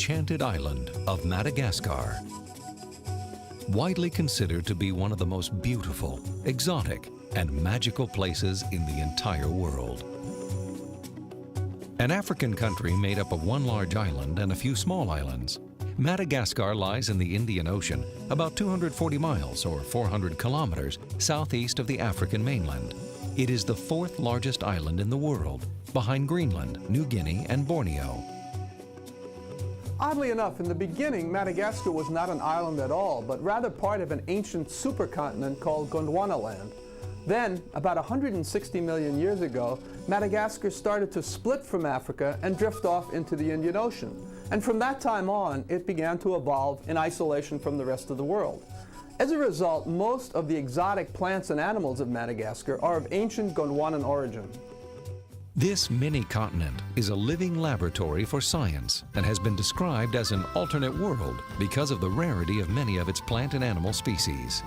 enchanted island of Madagascar. Widely considered to be one of the most beautiful, exotic, and magical places in the entire world. An African country made up of one large island and a few small islands, Madagascar lies in the Indian Ocean, about 240 miles or 400 kilometers southeast of the African mainland. It is the fourth largest island in the world, behind Greenland, New Guinea, and Borneo. Oddly enough, in the beginning, Madagascar was not an island at all, but rather part of an ancient supercontinent called Gondwanaland. Then, about 160 million years ago, Madagascar started to split from Africa and drift off into the Indian Ocean. And from that time on, it began to evolve in isolation from the rest of the world. As a result, most of the exotic plants and animals of Madagascar are of ancient Gondwanan origin. This mini-continent is a living laboratory for science and has been described as an alternate world because of the rarity of many of its plant and animal species.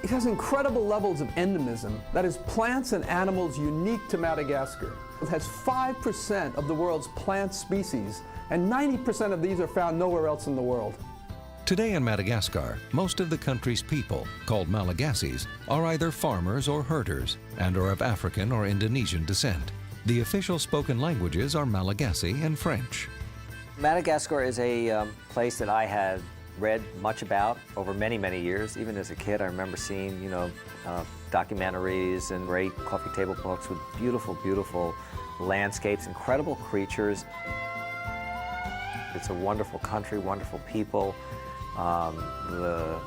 It has incredible levels of endemism, that is, plants and animals unique to Madagascar. It has 5% of the world's plant species, and 90% of these are found nowhere else in the world. Today in Madagascar, most of the country's people, called Malagasys, are either farmers or herders and are of African or Indonesian descent. The official spoken languages are Malagasy and French. Madagascar is a place that I had read much about over many, many years. Even as a kid, I remember seeing, documentaries and great coffee table books with beautiful, beautiful landscapes, incredible creatures. It's a wonderful country, wonderful people. The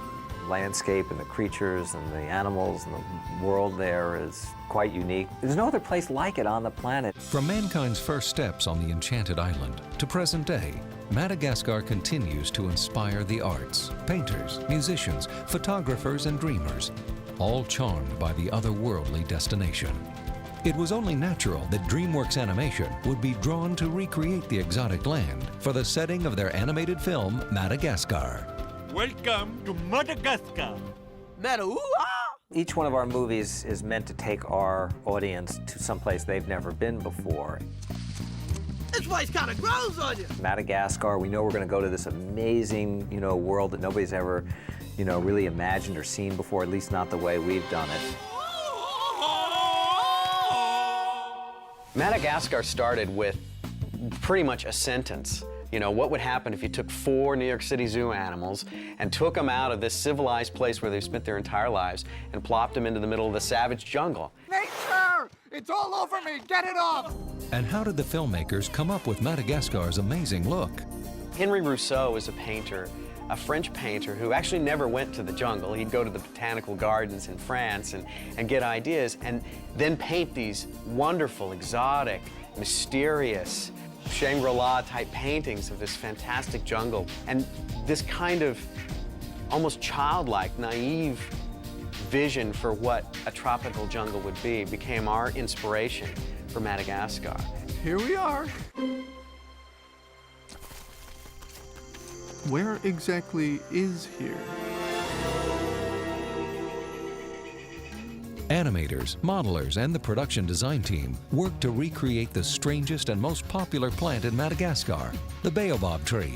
landscape and the creatures and the animals and the world there is quite unique. There's no other place like it on the planet. From mankind's first steps on the enchanted island to present day, Madagascar continues to inspire the arts, painters, musicians, photographers, and dreamers, all charmed by the otherworldly destination. It was only natural that DreamWorks Animation would be drawn to recreate the exotic land for the setting of their animated film, Madagascar. Welcome to Madagascar. Each one of our movies is meant to take our audience to someplace they've never been before. This place kind of grows on you. Madagascar, we know we're going to go to this amazing, world that nobody's ever, really imagined or seen before, at least not the way we've done it. Madagascar started with pretty much a sentence. What would happen if you took 4 New York City Zoo animals and took them out of this civilized place where they've spent their entire lives and plopped them into the middle of the savage jungle? Nature! It's all over me! Get it off! And how did the filmmakers come up with Madagascar's amazing look? Henri Rousseau is a painter, a French painter who actually never went to the jungle. He'd go to the botanical gardens in France and get ideas and then paint these wonderful, exotic, mysterious, Shangri-La type paintings of this fantastic jungle. And this kind of almost childlike, naive vision for what a tropical jungle would be became our inspiration for Madagascar. Here we are. Where exactly is here? Animators, modelers, and the production design team worked to recreate the strangest and most popular plant in Madagascar, the baobab tree.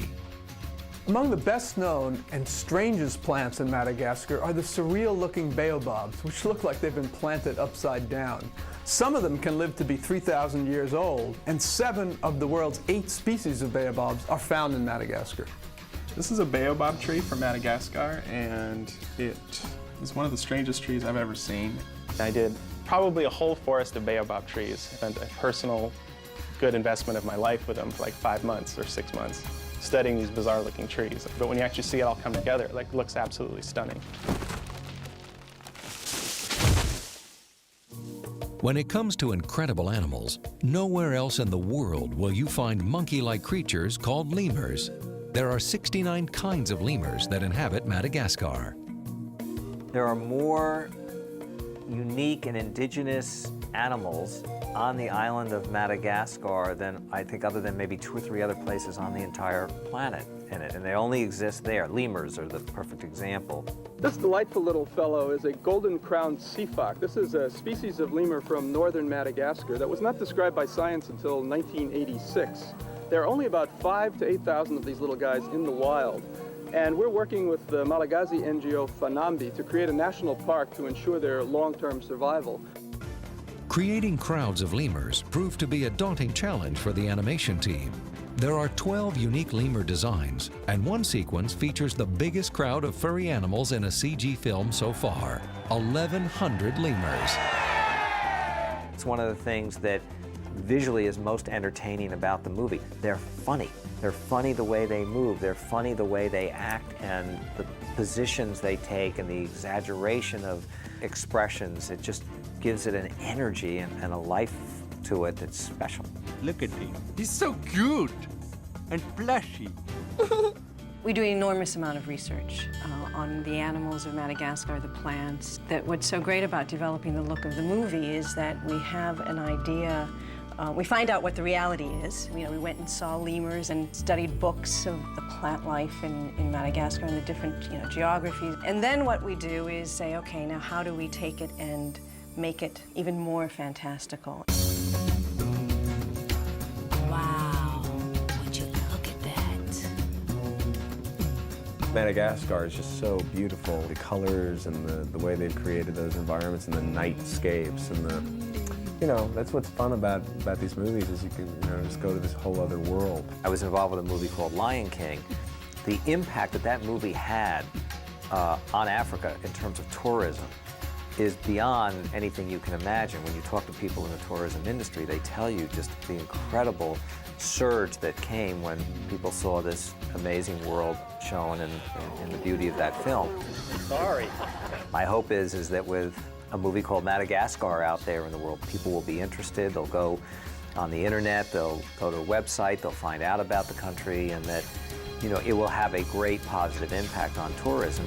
Among the best known and strangest plants in Madagascar are the surreal-looking baobabs, which look like they've been planted upside down. Some of them can live to be 3,000 years old, and 7 of the world's 8 species of baobabs are found in Madagascar. This is a baobab tree from Madagascar, and it is one of the strangest trees I've ever seen. I did probably a whole forest of baobab trees. Spent a personal good investment of my life with them for like 5 months or 6 months, studying these bizarre-looking trees. But when you actually see it all come together, it looks absolutely stunning. When it comes to incredible animals, nowhere else in the world will you find monkey-like creatures called lemurs. There are 69 kinds of lemurs that inhabit Madagascar. There are more unique and indigenous animals on the island of Madagascar than I think other than maybe 2 or 3 other places on the entire planet in it, and they only exist there. Lemurs are the perfect example. This delightful little fellow is a golden-crowned seafox. This is a species of lemur from northern Madagascar that was not described by science until 1986. There are only about 5,000 to 8,000 of these little guys in the wild. And we're working with the Malagasy NGO Fanambi to create a national park to ensure their long-term survival. Creating crowds of lemurs proved to be a daunting challenge for the animation team. There are 12 unique lemur designs, and one sequence features the biggest crowd of furry animals in a CG film so far, 1,100 lemurs. It's one of the things that visually is most entertaining about the movie. They're funny. They're funny the way they move. They're funny the way they act and the positions they take and the exaggeration of expressions. It just gives it an energy and a life to it that's special. Look at him. He's so cute and plushy. We do an enormous amount of research on the animals of Madagascar, the plants. What's so great about developing the look of the movie is that we have an idea. We find out what the reality is. We went and saw lemurs and studied books of the plant life in Madagascar and the different geographies. And then what we do is say, okay, now how do we take it and make it even more fantastical? Wow, would you look at that? Madagascar is just so beautiful. The colors and the way they've created those environments and the nightscapes and the, that's what's fun about these movies is you can just go to this whole other world. I was involved with a movie called Lion King. The impact that movie had on Africa in terms of tourism is beyond anything you can imagine. When you talk to people in the tourism industry, they tell you just the incredible surge that came when people saw this amazing world shown in the beauty of that film. Sorry. My hope is that with a movie called Madagascar out there in the world, people will be interested. They'll go on the internet, they'll go to a website, they'll find out about the country, and that it will have a great positive impact on tourism.